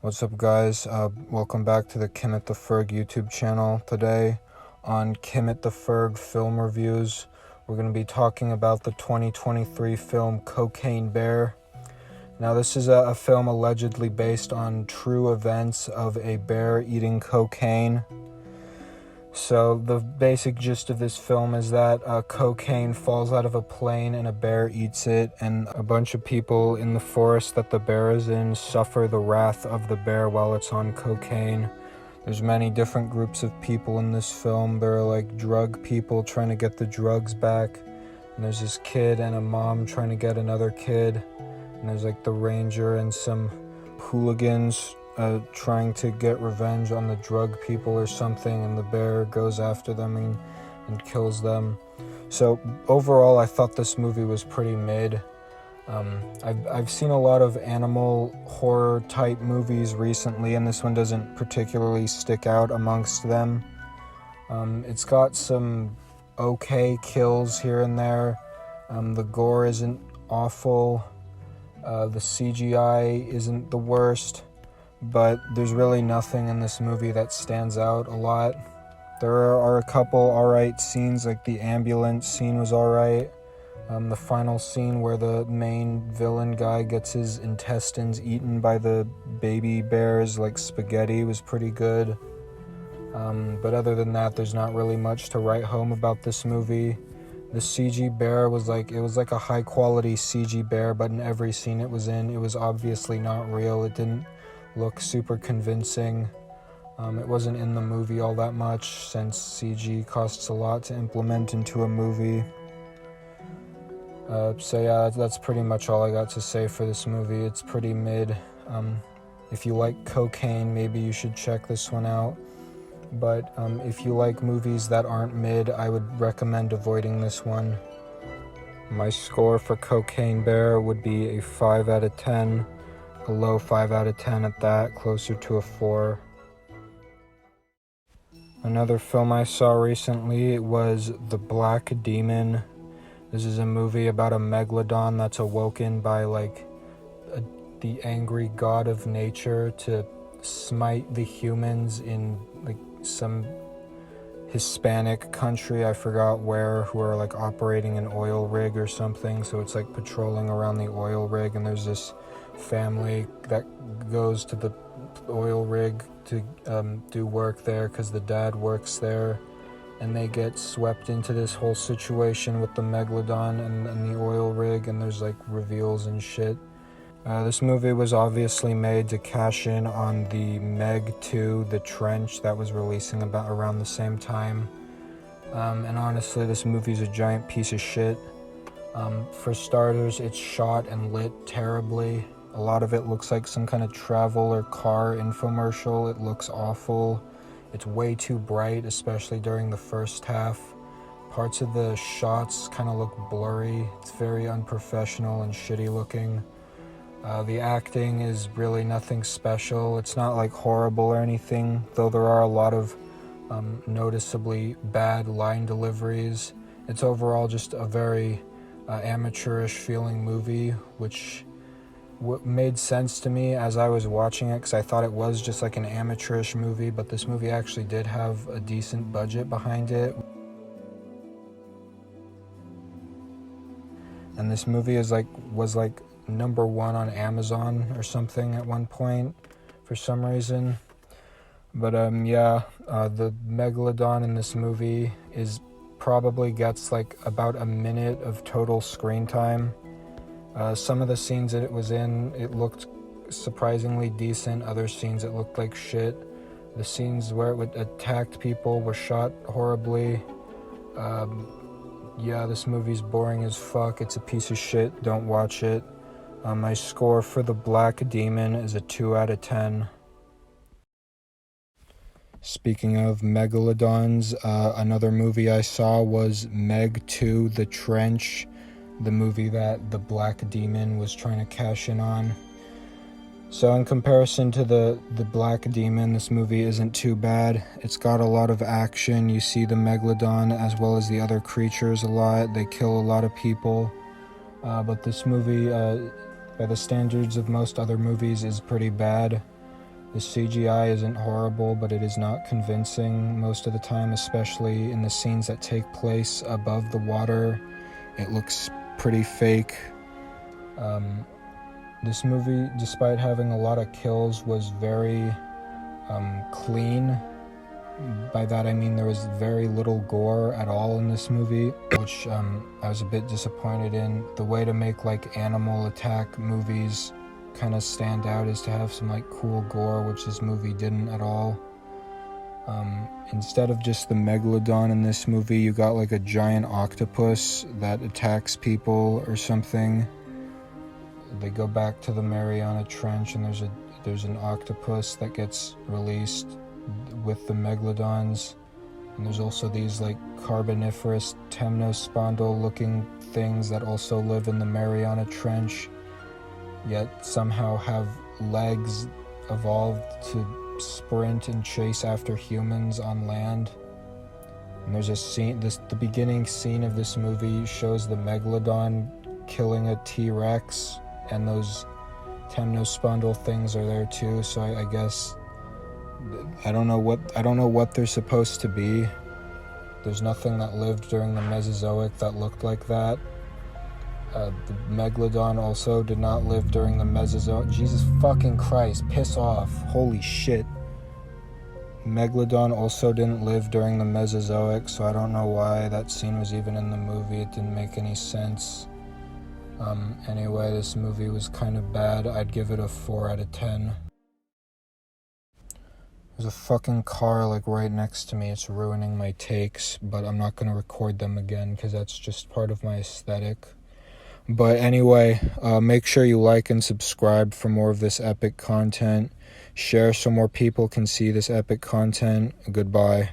What's up, guys? Welcome back to the Kimit The Frg YouTube channel. Today on Kimit The Frg Film Reviews, we're going to be talking about the 2023 film Cocaine Bear. Now, this is a film allegedly based on true events of a bear eating cocaine. So the basic gist of this film is that cocaine falls out of a plane and a bear eats it, and a bunch of people in the forest that the bear is in suffer the wrath of the bear while it's on cocaine. There's many different groups of people in this film. There are like drug people trying to get the drugs back, and there's this kid and a mom trying to get another kid, and there's like the ranger and some hooligans trying to get revenge on the drug people or something, and the bear goes after them and kills them. So overall, I thought this movie was pretty mid. I've seen a lot of animal horror type movies recently, and this one doesn't particularly stick out amongst them. It's got some okay kills here and there. The gore isn't awful. The CGI isn't the worst. But there's really nothing in this movie that stands out a lot. There are a couple alright scenes, like the ambulance scene was alright. The final scene where the main villain guy gets his intestines eaten by the baby bears like spaghetti was pretty good. But other than that, there's not really much to write home about this movie. The CG bear was like a high quality CG bear, but in every scene it was in, it was obviously not real. It didn't look super convincing. It wasn't in the movie all that much, since CG costs a lot to implement into a movie. So yeah, that's pretty much all I got to say for this movie. It's pretty mid. If you like cocaine, maybe you should check this one out. But if you like movies that aren't mid, I would recommend avoiding this one. My score for Cocaine Bear would be a 5 out of 10. A low 5 out of 10 at that, closer to a 4. Another film I saw recently was The Black Demon. This is a movie about a megalodon that's awoken by the angry god of nature to smite the humans in like some Hispanic country, I forgot where, who are like operating an oil rig or something. So it's like patrolling around the oil rig, and there's this family that goes to the oil rig to do work there because the dad works there, and they get swept into this whole situation with the megalodon and the oil rig, and there's like reveals and shit. This movie was obviously made to cash in on the Meg 2, The Trench, that was releasing about around the same time. And honestly, this movie's a giant piece of shit. For starters, it's shot and lit terribly. A lot of it looks like some kind of travel or car infomercial. It looks awful. It's way too bright, especially during the first half. Parts of the shots kind of look blurry. It's very unprofessional and shitty looking. The acting is really nothing special. It's not like horrible or anything, though there are a lot of noticeably bad line deliveries. It's overall just a very amateurish feeling movie, which made sense to me as I was watching it, because I thought it was just like an amateurish movie, but this movie actually did have a decent budget behind it. And this movie was like number 1 on Amazon or something at one point for some reason. But the megalodon in this movie probably gets like about a minute of total screen time. Some of the scenes that it was in, it looked surprisingly decent. Other scenes, it looked like shit. The scenes where it attacked people were shot horribly. This movie's boring as fuck. It's a piece of shit. Don't watch it. My score for The Black Demon is a 2 out of 10. Speaking of megalodons, another movie I saw was Meg 2, The Trench, the movie that The Black Demon was trying to cash in on. So in comparison to the Black Demon, this movie isn't too bad. It's got a lot of action. You see the megalodon as well as the other creatures a lot. They kill a lot of people. But this movie, by the standards of most other movies, is pretty bad. The CGI isn't horrible, but it is not convincing most of the time, especially in the scenes that take place above the water. It looks pretty fake. This movie, despite having a lot of kills, was very clean. By that I mean there was very little gore at all in this movie, which I was a bit disappointed in. The way to make like animal attack movies kind of stand out is to have some like cool gore, which this movie didn't at all. Instead of just the megalodon in this movie, you got like a giant octopus that attacks people or something. They go back to the Mariana Trench and there's an octopus that gets released with the megalodons, and there's also these like carboniferous temnospondyl looking things that also live in the Mariana Trench, yet somehow have legs evolved to sprint and chase after humans on land. And there's a scene, the beginning scene of this movie shows the megalodon killing a T-Rex, and those temnospondyl things are there too, so I guess I don't know what they're supposed to be. There's nothing that lived during the Mesozoic that looked like that. The megalodon also did not live during the Mesozoic. Jesus fucking Christ, piss off. Holy shit. Megalodon also didn't live during the Mesozoic, so I don't know why that scene was even in the movie. It didn't make any sense. Anyway, this movie was kind of bad. I'd give it a 4 out of 10. There's a fucking car like right next to me. It's ruining my takes, but I'm not going to record them again because that's just part of my aesthetic. But anyway, make sure you like and subscribe for more of this epic content. Share so more people can see this epic content. Goodbye.